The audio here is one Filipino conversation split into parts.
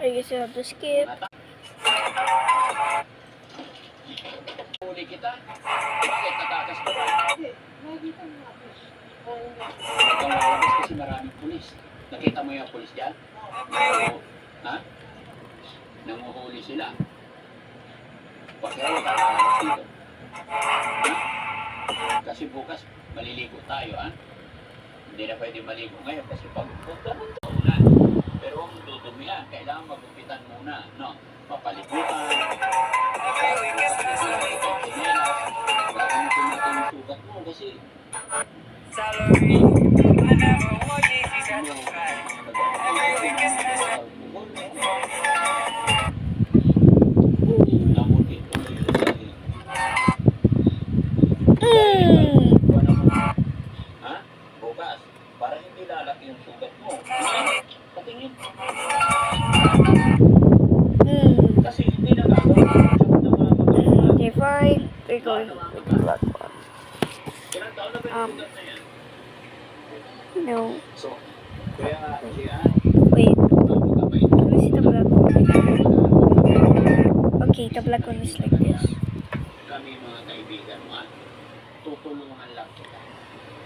I guess you have to skip. Huli kita. Bakit natakas ka ba? Ikaw lalabas kasi maraming pulis. Nakita mo yung pulis dyan? Ha? Nanguhuli sila. Pakaya ka lalabas dito. Ha? Kasi bukas maliligo tayo, ha? Hindi na pwede maligo ngayon kasi pag punta ng taulan. Pero kung dudumihan, kailangan magupitan muna, no? Mapaliguan. Sugat mo kasi bukas, para hindi lalaki yung sugat mo. Patingin. Kasi hindi na Okay, fine. We're going with the black one. No. So, kaya siya, Wait. Let me see the black one. Okay, the black one is like this. kami mga kaibigan mo, tutulungan lang kita.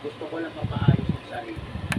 Gusto ko lang mapaayos ang sarili.